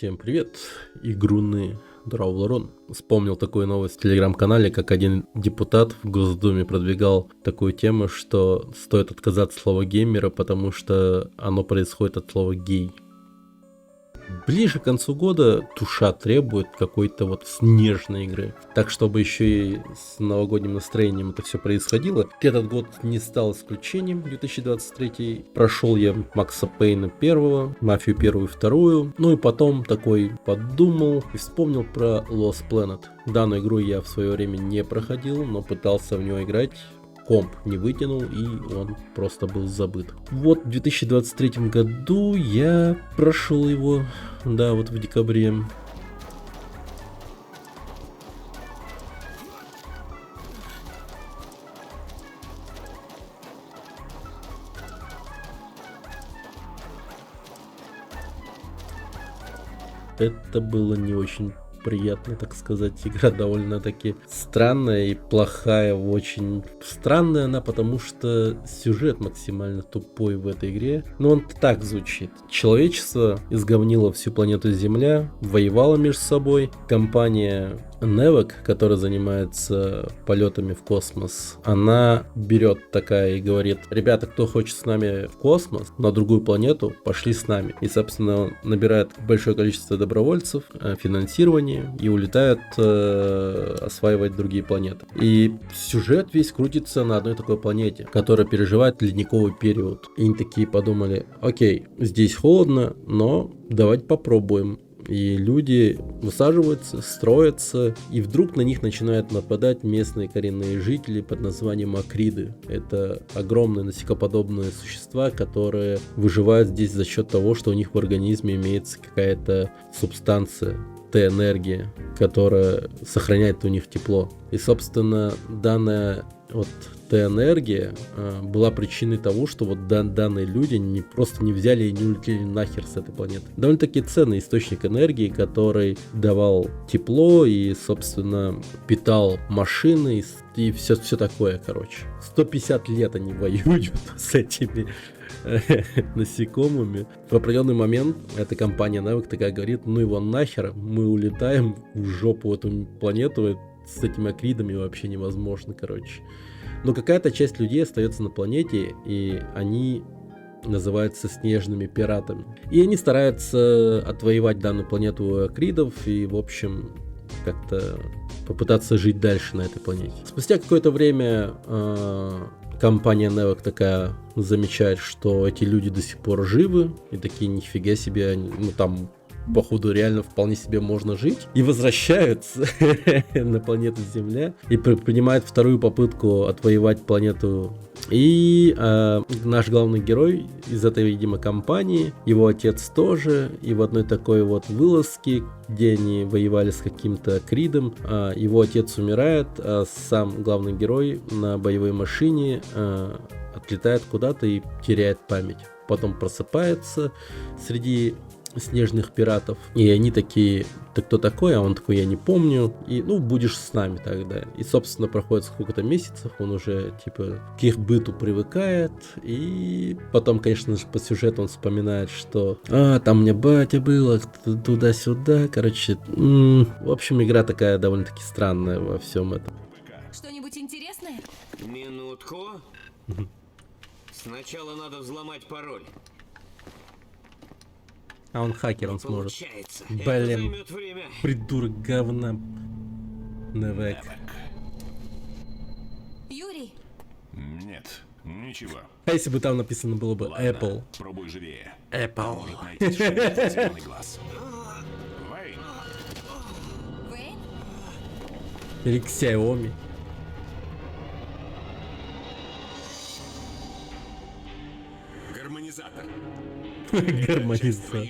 Всем привет, игруны, Драуларон. Вспомнил такую новость в телеграм-канале, как один депутат в Госдуме продвигал такую тему, что стоит отказаться от слова геймера, потому что оно происходит от слова гей. Ближе к концу года душа требует какой-то вот снежной игры. Так, чтобы еще и с новогодним настроением это все происходило. Этот год не стал исключением, 2023. Прошел я Макса Пейна первого, Мафию первую и вторую. Ну и потом такой подумал и вспомнил про Lost Planet. Данную игру я в свое время не проходил, но пытался в нее играть. Комп не вытянул, и он просто был забыт. Вот в 2023 году я прошел его, да, вот в декабре. Это было не очень приятно, так сказать. Игра довольно-таки странная и плохая. Очень странная она, потому что сюжет максимально тупой в этой игре. Но он так звучит. Человечество изговнило всю планету Земля, воевало между собой. Компания Nevec, которая занимается полетами в космос, она берет такая и говорит: ребята, кто хочет с нами в космос, на другую планету, пошли с нами. И, собственно, набирает большое количество добровольцев, финансирование и улетают осваивать другие планеты. И сюжет весь крутится на одной такой планете, которая переживает ледниковый период. И они такие подумали: окей, здесь холодно, но давайте попробуем. И люди высаживаются, строятся, и вдруг на них начинают нападать местные коренные жители под названием акриды. Это огромные насекоподобные существа, которые выживают здесь за счет того, что у них в организме имеется какая-то субстанция, Т-энергия, которая сохраняет у них тепло. И, собственно, данная вот Т-энергия была причиной того, что вот данные люди просто не взяли и не улетели нахер с этой планеты. Довольно-таки ценный источник энергии, который давал тепло и, собственно, питал машины и все такое, короче. 150 лет они воюют с этими насекомыми. В определенный момент эта компания Nevec такая говорит: ну его нахер, мы улетаем в жопу эту планету, с этими акридами вообще невозможно, короче. Но какая-то часть людей остается на планете, и они называются снежными пиратами. И они стараются отвоевать данную планету у акридов и, в общем, как-то попытаться жить дальше на этой планете. Спустя какое-то время компания Nevec такая замечает, что эти люди до сих пор живы, и такие: нифига себе, ну там походу реально вполне себе можно жить, и возвращаются на планету Земля и принимают вторую попытку отвоевать планету. И наш главный герой из этой, видимо, компании, его отец тоже, и в одной такой вот вылазке, где они воевали с каким-то акридом, его отец умирает, а сам главный герой на боевой машине отлетает куда-то и теряет память. Потом просыпается среди снежных пиратов, и они такие: ты кто такой? А он такой: я не помню. И ну, будешь с нами тогда. И, собственно, проходит сколько-то месяцев, он уже типа к их быту привыкает, и потом, конечно же, по сюжету он вспоминает, что там у меня батя был, туда-сюда, короче, в общем, игра такая довольно-таки странная во всем этом. Что-нибудь интересное? Минутку. Сначала надо взломать пароль. А он хакер, он сможет. Получается. Блин, Это займет время. придурок говна. Nevec. Юрий, Нет, ничего. А если бы там написано было бы Ладно, Apple? пробуй живее. Apple. Может найти зеленый глаз. Вейн, Вейн? Или Xiaomi. гармонизатор. Гармонизатор.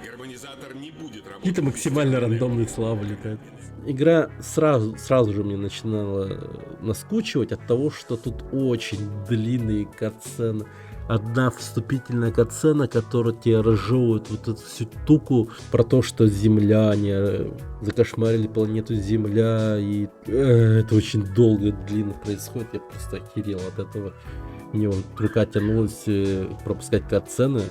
Гармонизатор не будет работать. Какие-то максимально рандомные слова летают. Игра сразу же мне начинала наскучивать от того, что тут очень длинные катсцены. Одна вступительная катсцена, которая тебе разжевывает вот эту всю туку про то, что земляне закошмарили планету Земля, и это очень долго и длинно происходит. Я просто охерел от этого. Мне вот рука тянулась пропускать катсцены,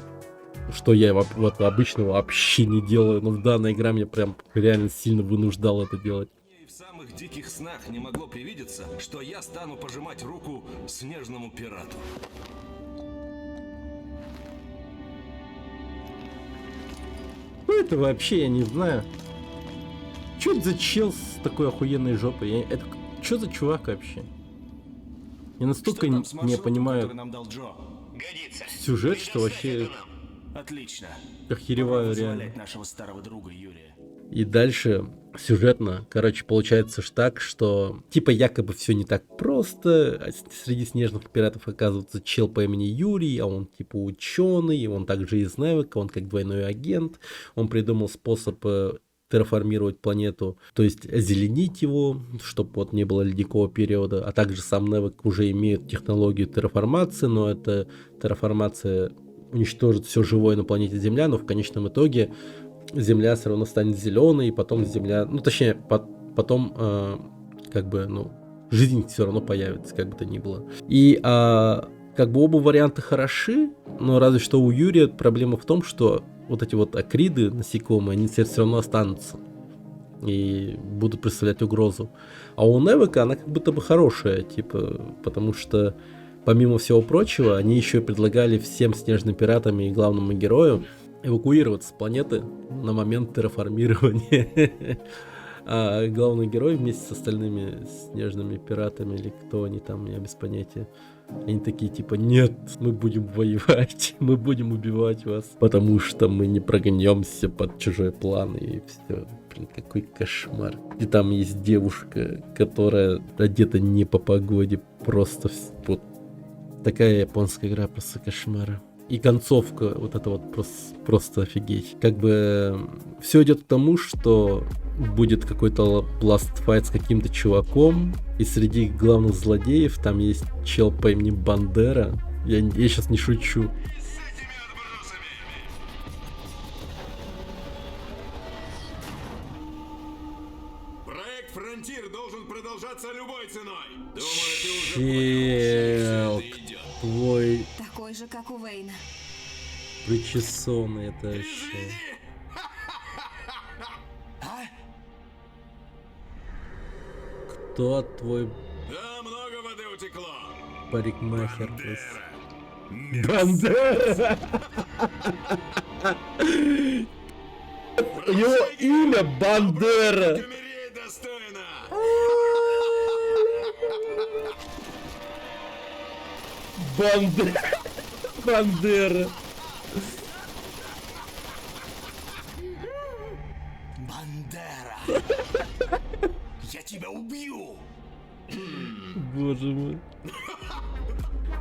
что я вот обычно вообще не делаю, но в данной игре меня прям реально сильно вынуждал это делать. И в самых диких снах не могло привидеться, что я стану пожимать руку снежному пирату. Ну это вообще, я не знаю. Чё это за чел с такой охуенной жопой? Это что за чувак вообще? Я настолько Что там с не маршрутом, понимаю который нам дал Джо? Годится. сюжет, что вообще Отлично. охереваю Пора реально. вызволять нашего старого друга Юрия. И дальше сюжетно, короче, получается ж так, что типа якобы все не так просто. Среди снежных пиратов оказывается чел по имени Юрий, а он типа ученый, он также из Невека, он как двойной агент. Он придумал способ терраформировать планету, то есть озеленить его, чтобы вот не было ледникового периода, а также сам Невек уже имеет технологию терраформации, но эта терраформация уничтожит все живое на планете Земля, но в конечном итоге Земля все равно станет зеленой, и потом Земля, ну точнее, потом как бы, ну, жизнь все равно появится, как бы то ни было. И как бы оба варианта хороши, но разве что у Юрия проблема в том, что вот эти вот акриды, насекомые, они все равно останутся и будут представлять угрозу. А у Невека она как будто бы хорошая, типа, потому что помимо всего прочего, они еще и предлагали всем снежным пиратам и главному герою эвакуироваться с планеты на момент терраформирования. А главный герой вместе с остальными снежными пиратами, или кто они там, я без понятия, они такие типа: нет, мы будем воевать, мы будем убивать вас, потому что мы не прогнемся под чужой план, и все. Блин, какой кошмар. И там есть девушка, которая одета не по погоде, просто вот такая японская игра, просто кошмара. И концовка вот это вот просто офигеть. Как бы все идет к тому, что будет какой-то ласт-файт с каким-то чуваком, и среди главных злодеев там есть чел по имени Бандера. Я сейчас не шучу. Проект Фронтир должен продолжаться любой ценой. Думаю, ты уже понял, Чел, что сюда идет. твой Такой же, как у Вейна. причесонный это вообще. Кто твой Да, много воды утекло. парикмахер? Бандера. Бандера! Его имя Бандера! Умереть достойно. Бандера! Бандера! Бандера. Я тебя убью. Боже мой.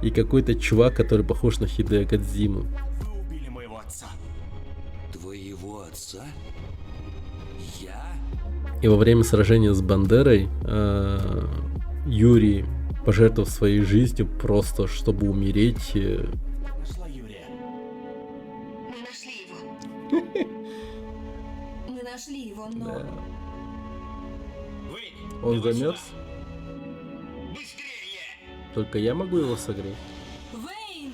И какой-то чувак, который похож на Хидео Кодзиму. Вы убили моего отца. Твоего отца? Я? И во время сражения с Бандерой Юрий пожертвовал своей жизнью просто, чтобы умереть. Нашла Юрия. Мы нашли его. Мы нашли его, но... Вейн, Он давай замерз? сюда. Быстрее! Только я могу его согреть. Вейн!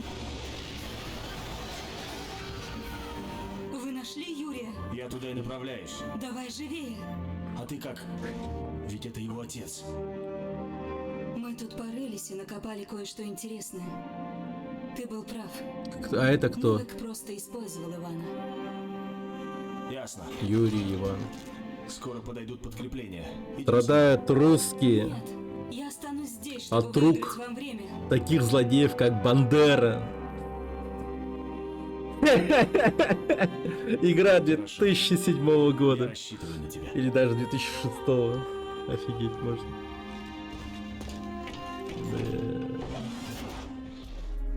Вы нашли Юрия? Я туда и направляюсь. Давай живее. А ты как? Ведь это его отец. Мы тут порылись и накопали кое-что интересное. Ты был прав. А это кто? Невек просто использовал Ивана. Ясно. Юрий Иван. Скоро подойдут подкрепления. Идем Страдают русские Нет, я останусь здесь, чтобы от рук выиграть вам время. таких злодеев, как Бандера. Игра 2007 сюда. Я года. рассчитываю на тебя. Или даже 2006. Офигеть можно.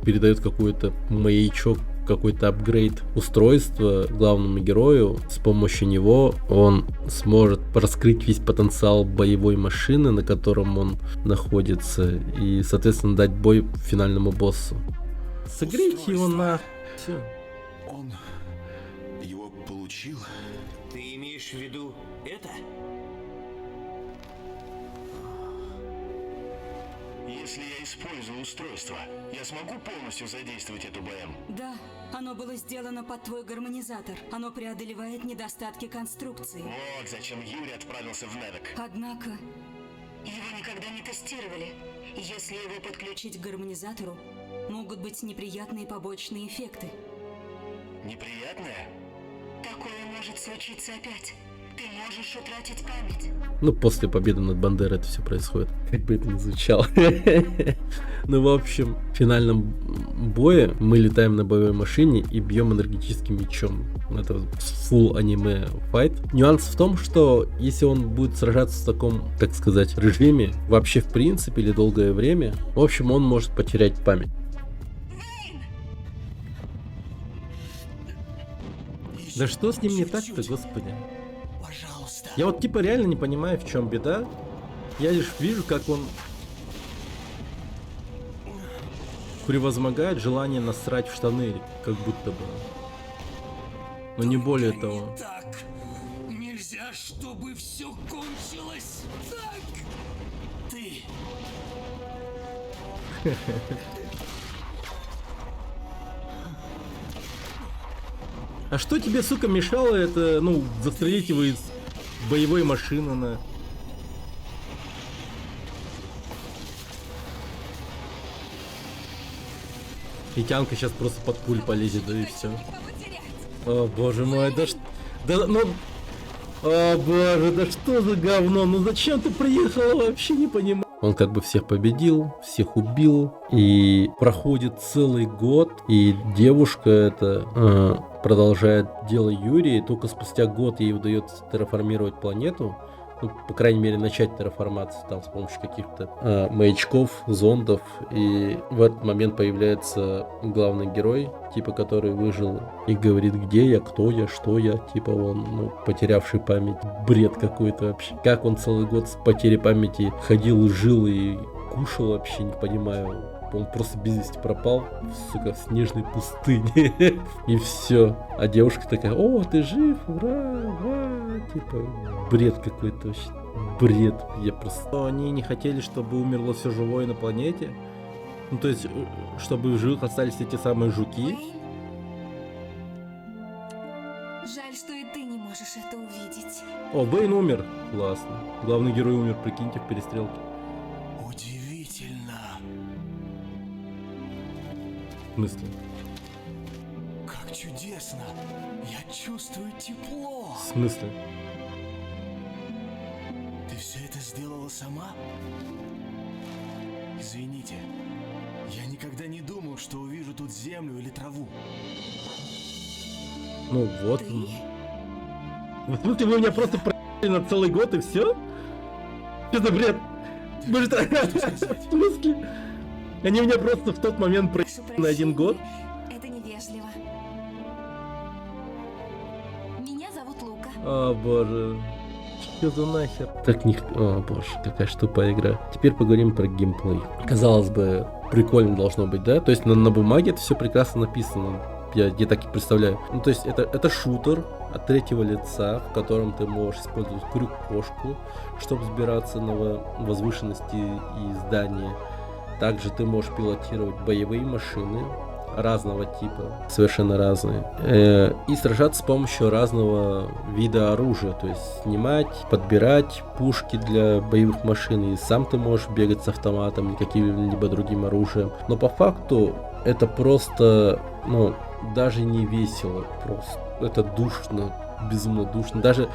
Передает какой-то маячок, какой-то апгрейд устройства главному герою. С помощью него он сможет раскрыть весь потенциал боевой машины, на котором он находится, и, соответственно, дать бой финальному боссу. Согрейте его на... Все. Он его получил? Ты имеешь в виду это? Если я использую устройство, я смогу полностью задействовать эту БМ? Да, оно было сделано под твой гармонизатор. Оно преодолевает недостатки конструкции. Вот зачем Юрий отправился в Невек. Однако, его никогда не тестировали. Если его подключить к гармонизатору, могут быть неприятные побочные эффекты. Неприятное? Такое может случиться опять. Ты можешь утратить память. Ну, после победы над Бандерой это все происходит. Как бы это ни звучало. Ну, в общем, в финальном бое мы летаем на боевой машине и бьем энергетическим мечом. Это full аниме файт. Нюанс в том, что если он будет сражаться в таком, так сказать, режиме, вообще в принципе или долгое время, в общем, он может потерять память. Да что с ним не так-то, господи? Пожалуйста. Я вот типа реально не понимаю, в чем беда. Я лишь вижу, как он превозмогает желание насрать в штаны, как будто бы. Но не более того. Так. Нельзя, чтобы все кончилось так. Ты. А что тебе, сука, мешало это, ну, застрелить его из боевой машины на... И Тянка сейчас просто под пуль полезет, да и все. О боже мой, да что... Да, ну... О боже, да что за говно? Ну зачем ты приехала, вообще не понимаю. Он как бы всех победил, всех убил, и проходит целый год, и девушка эта продолжает дело Юрия, и только спустя год ей удается терраформировать планету, ну, по крайней мере, начать терраформацию там с помощью каких-то маячков, зондов, и в этот момент появляется главный герой, типа, который выжил и говорит, где я, кто я, что я, типа он, ну, потерявший память, бред какой-то вообще. Как он целый год с потерей памяти ходил, жил и кушал, вообще не понимаю. Он просто без вести пропал, сука, в снежной пустыне. И все. А девушка такая, о, ты жив, ура, ура. Типа, бред какой-то вообще. Бред. Я просто... Они не хотели, чтобы умерло все живое на планете. Ну, то есть, чтобы в живых остались эти самые жуки. Жаль, что и ты не можешь это увидеть. О, Бэйн умер. Классно. Главный герой умер, прикиньте, в перестрелке. Удивительно. В смысле? Как чудесно. Я чувствую тепло. В смысле? Ты все это сделала сама? Извините. Я никогда не думал, что увижу тут землю или траву. Ну вот. В смысле, вы меня просто про***ли на целый год и все? Что за бред? Вы что? В смысле? Они меня просто в тот момент про***ли на один год? Это невежливо. Меня зовут Лука. О боже. Что за нахер? Так не... О боже, какая ж тупая игра. Теперь поговорим про геймплей. Казалось бы, прикольно должно быть, да? То есть на бумаге это все прекрасно написано. Я так и представляю. Ну, то есть это шутер от третьего лица, в котором ты можешь использовать крюк-кошку, чтобы взбираться на возвышенности и здания. Также ты можешь пилотировать боевые машины разного типа, совершенно разные, и сражаться с помощью разного вида оружия, то есть снимать, подбирать пушки для боевых машин, и сам ты можешь бегать с автоматом или каким-либо другим оружием. Но по факту это просто, ну, даже не весело, просто это душно, безумно душно. Даже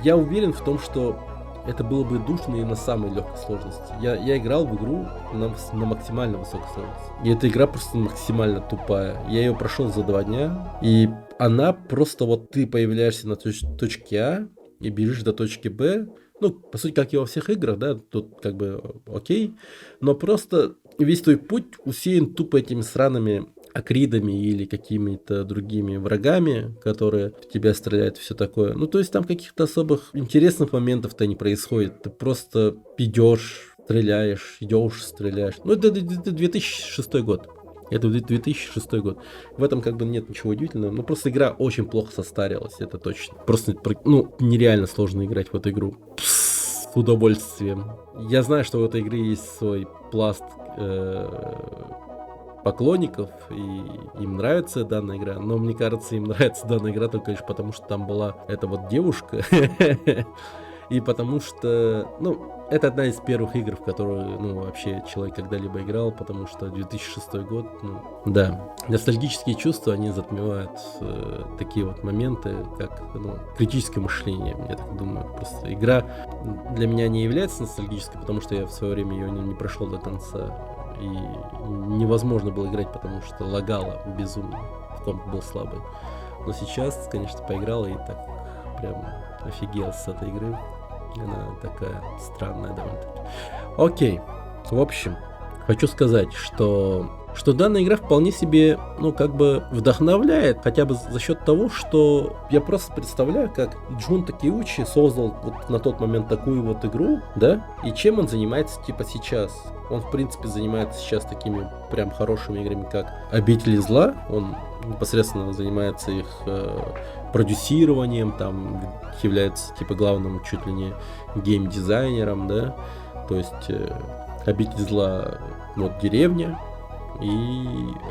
я уверен в том, что это было бы душно и на самой легкой сложности. Я играл в игру на максимально высокой сложности. И эта игра просто максимально тупая. Я ее прошел за 2 дня. И она просто вот ты появляешься на точке А и бежишь до точки Б. Ну, по сути, как и во всех играх, да, тут как бы окей. Но просто весь твой путь усеян тупо этими сраными акридами или какими-то другими врагами, которые в тебя стреляют и все такое. Ну, то есть там каких-то особых интересных моментов-то не происходит. Ты просто идешь, стреляешь. Ну, это 2006 год. Это 2006 год. В этом как бы нет ничего удивительного. Ну, просто игра очень плохо состарилась, это точно. Просто, ну, нереально сложно играть в эту игру. С удовольствием. Я знаю, что в этой игре есть свой пласт поклонников, и им нравится данная игра, но мне кажется, им нравится данная игра только лишь потому, что там была эта вот девушка, и потому что, ну, это одна из первых игр, в которую, ну, вообще человек когда-либо играл, потому что 2006 год, ну, да, ностальгические чувства, они затмевают такие вот моменты, как, ну, критическое мышление, я так думаю, просто игра для меня не является ностальгической, потому что я в свое время ее не прошел до конца, и невозможно было играть, потому что лагало безумно, в том был слабый. Но сейчас, конечно, поиграл и так прям офигел с этой игры. Она такая странная довольно-таки. Окей, в общем, хочу сказать, что данная игра вполне себе, ну, как бы вдохновляет, хотя бы за счет того, что я просто представляю, как Джун Такеучи создал вот на тот момент такую вот игру, да, и чем он занимается типа сейчас. Он, в принципе, занимается сейчас такими прям хорошими играми, как Обители Зла. Он непосредственно занимается их продюсированием, там является типа главным чуть ли не геймдизайнером, да. То есть Обитель Зла, вот деревня и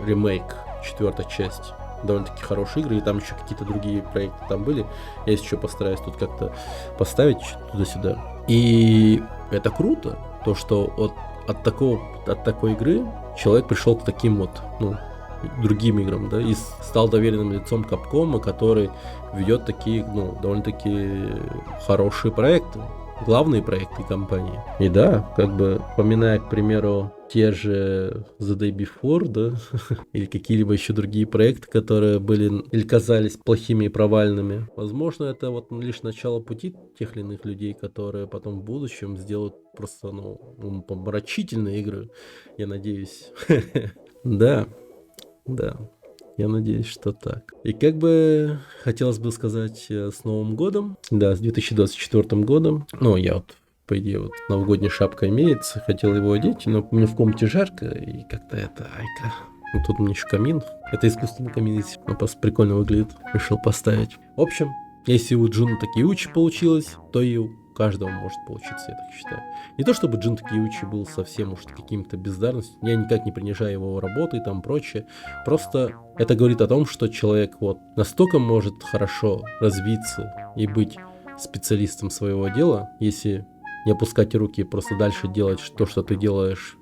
ремейк, 4-я часть. Довольно-таки хорошие игры, и там еще какие-то другие проекты там были. Я еще постараюсь тут как-то поставить туда-сюда. И это круто, то, что от такой игры человек пришел к таким вот, ну, другим играм, да, и стал доверенным лицом Capcom, который ведет такие, ну, довольно-таки хорошие проекты, главные проекты компании. И да, как бы, поминая, к примеру, те же The Day Before, да, или какие-либо еще другие проекты, которые были или казались плохими и провальными. Возможно, это вот лишь начало пути тех или иных людей, которые потом в будущем сделают просто, ну, умопомрачительные игры, я надеюсь. Да, я надеюсь, что так. И как бы хотелось бы сказать с Новым годом, да, с 2024 годом. Ну, я вот, по идее, вот новогодняя шапка имеется, хотел его одеть, но мне в комнате жарко, и как-то это, айка. Ну, тут у меня еще камин. Это искусственный камин, он просто прикольно выглядит. Решил поставить. В общем, если у Джуна Такеучи получилось, то и у каждого может получиться, я так считаю. Не то чтобы Джун Такеучи был совсем уж каким-то бездарностью, я никак не принижаю его работы и там прочее. Просто это говорит о том, что человек вот настолько может хорошо развиться и быть специалистом своего дела, если не опускать руки и просто дальше делать то, что ты делаешь,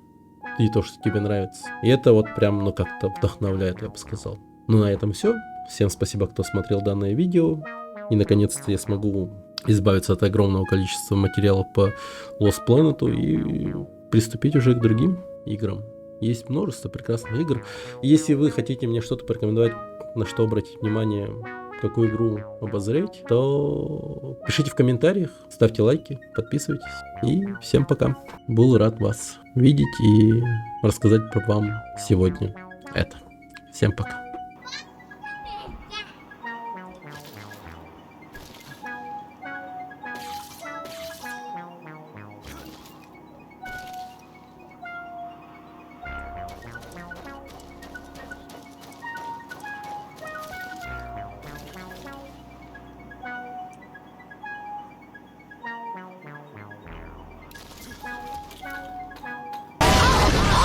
и то, что тебе нравится. И это вот прям, ну, как-то вдохновляет, я бы сказал. Ну, на этом все. Всем спасибо, кто смотрел данное видео. И, наконец-то, я смогу избавиться от огромного количества материалов по Lost Planet и приступить уже к другим играм. Есть множество прекрасных игр. И если вы хотите мне что-то порекомендовать, на что обратить внимание, какую игру обозреть, то пишите в комментариях, ставьте лайки, подписывайтесь. И всем пока. Был рад вас видеть и рассказать про вам сегодня это. Всем пока.